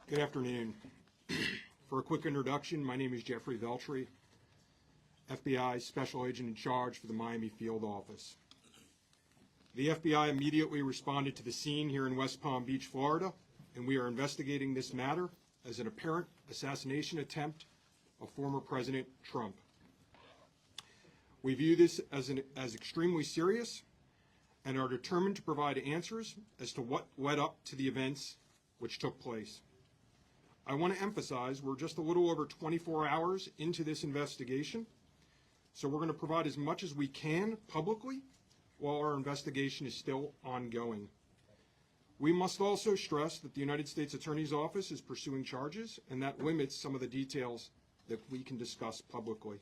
Good afternoon. For a quick introduction, my name is Jeffrey Veltri, FBI Special Agent in Charge for the Miami Field Office. The FBI immediately responded to the scene here in West Palm Beach, Florida, and we are investigating this matter as an apparent assassination attempt of former President Trump. We view this as extremely serious and are determined to provide answers as to what led up to the events which took place. I want to emphasize we're just a little over 24 hours into this investigation, so we're going to provide as much as we can publicly while our investigation is still ongoing. We must also stress that the United States Attorney's Office is pursuing charges, and that limits some of the details that we can discuss publicly.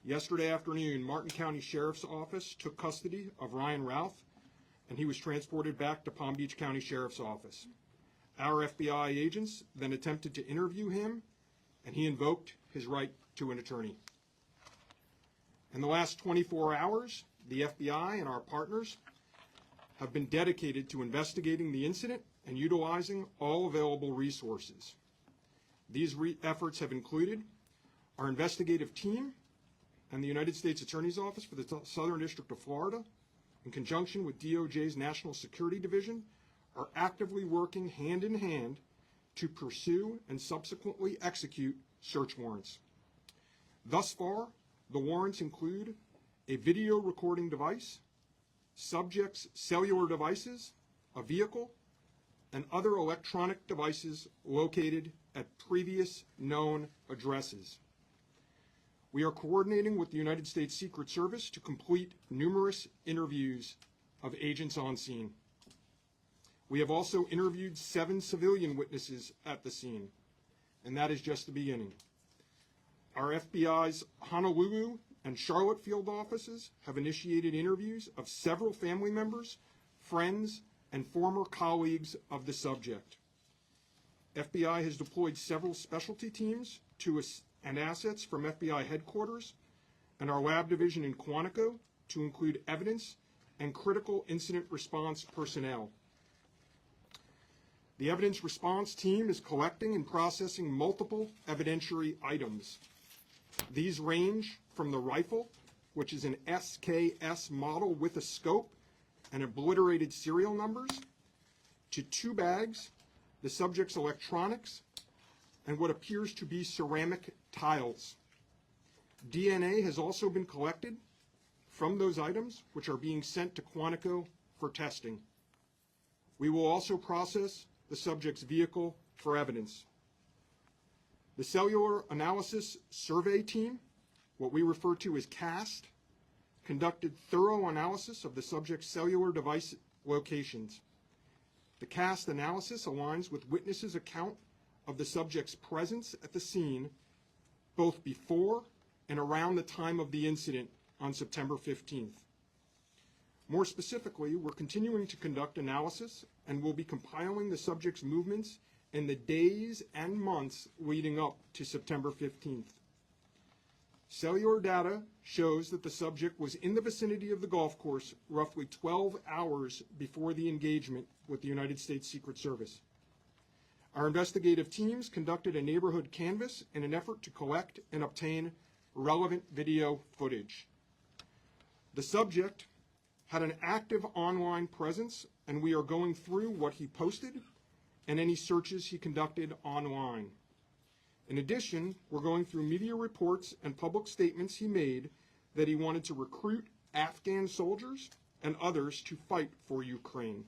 Yesterday afternoon, Martin County Sheriff's Office took custody of Ryan Routh, and he was transported back to Palm Beach County Sheriff's Office. Our FBI agents then attempted to interview him, and he invoked his right to an attorney. In the last 24 hours, the FBI and our partners have been dedicated to investigating the incident and utilizing all available resources. These efforts have included our investigative team and the United States Attorney's Office for the Southern District of Florida, in conjunction with DOJ's National Security Division, are actively working hand in hand to pursue and subsequently execute search warrants. Thus far, the warrants include a video recording device, subjects' cellular devices, a vehicle, and other electronic devices located at previous known addresses. We are coordinating with the United States Secret Service to complete numerous interviews of agents on scene. We have also interviewed 7 civilian witnesses at the scene, and that is just the beginning. Our FBI's Honolulu and Charlotte field offices have initiated interviews of several family members, friends, and former colleagues of the subject. FBI has deployed several specialty teams and assets from FBI headquarters and our lab division in Quantico to include evidence and critical incident response personnel. The evidence response team is collecting and processing multiple evidentiary items. These range from the rifle, which is an SKS model with a scope and obliterated serial numbers, to 2 bags, the subject's electronics, and what appears to be ceramic tiles. DNA has also been collected from those items, which are being sent to Quantico for testing. We will also process the subject's vehicle for evidence. The Cellular Analysis Survey Team, what we refer to as CAST, conducted thorough analysis of the subject's cellular device locations. The CAST analysis aligns with witnesses' account of the subject's presence at the scene both before and around the time of the incident on September 15th. More specifically, we're continuing to conduct analysis and will be compiling the subject's movements in the days and months leading up to September 15th. Cellular data shows that the subject was in the vicinity of the golf course roughly 12 hours before the engagement with the United States Secret Service. Our investigative teams conducted a neighborhood canvass in an effort to collect and obtain relevant video footage. The subject had an active online presence, and we are going through what he posted and any searches he conducted online. In addition, we're going through media reports and public statements he made that he wanted to recruit Afghan soldiers and others to fight for Ukraine.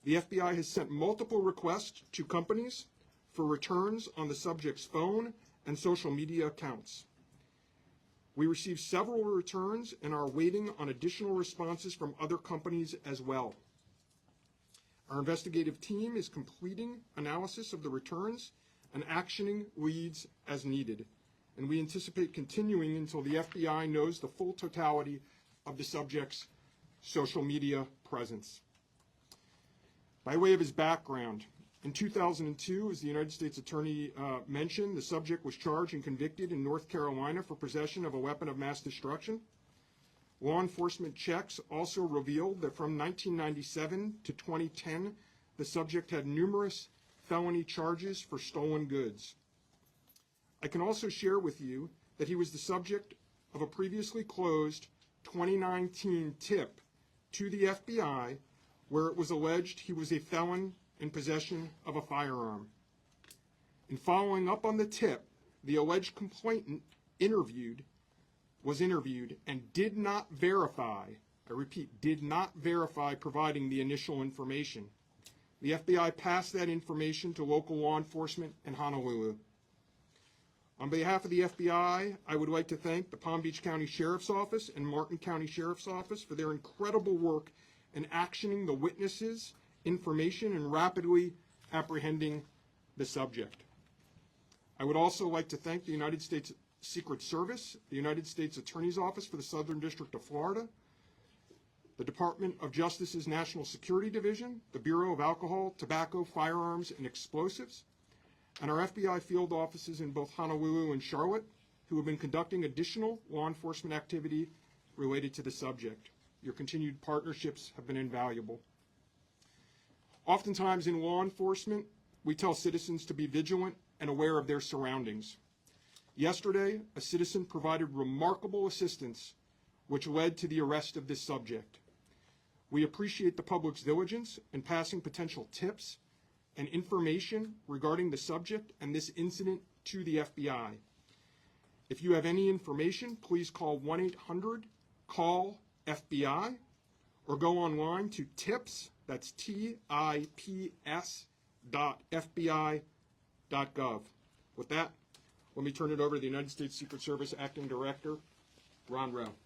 The FBI has sent multiple requests to companies for returns on the subject's phone and social media accounts. We received several returns and are waiting on additional responses from other companies as well. Our investigative team is completing analysis of the returns and actioning leads as needed, and we anticipate continuing until the FBI knows the full totality of the subject's social media presence. By way of his background, in 2002, as the United States Attorney mentioned, the subject was charged and convicted in North Carolina for possession of a weapon of mass destruction. Law enforcement checks also revealed that from 1997 to 2010, the subject had numerous felony charges for stolen goods. I can also share with you that he was the subject of a previously closed 2019 tip to the FBI where it was alleged he was a felon in possession of a firearm. In following up on the tip, the alleged complainant was interviewed and did not verify, I repeat, did not verify providing the initial information. The FBI passed that information to local law enforcement in Honolulu. On behalf of the FBI, I would like to thank the Palm Beach County Sheriff's Office and Martin County Sheriff's Office for their incredible work in actioning the witnesses' information and rapidly apprehending the subject. I would also like to thank the United States Secret Service, the United States Attorney's Office for the Southern District of Florida, the Department of Justice's National Security Division, the Bureau of Alcohol, Tobacco, Firearms, and Explosives, and our FBI field offices in both Honolulu and Charlotte, who have been conducting additional law enforcement activity related to the subject. Your continued partnerships have been invaluable. Oftentimes in law enforcement, we tell citizens to be vigilant and aware of their surroundings. Yesterday, a citizen provided remarkable assistance, which led to the arrest of this subject. We appreciate the public's diligence in passing potential tips and information regarding the subject and this incident to the FBI. If you have any information, please call 1-800-CALL-FBI or go online to tips, that's tips.fbi.gov. With that, let me turn it over to the United States Secret Service Acting Director, Ryan Routh.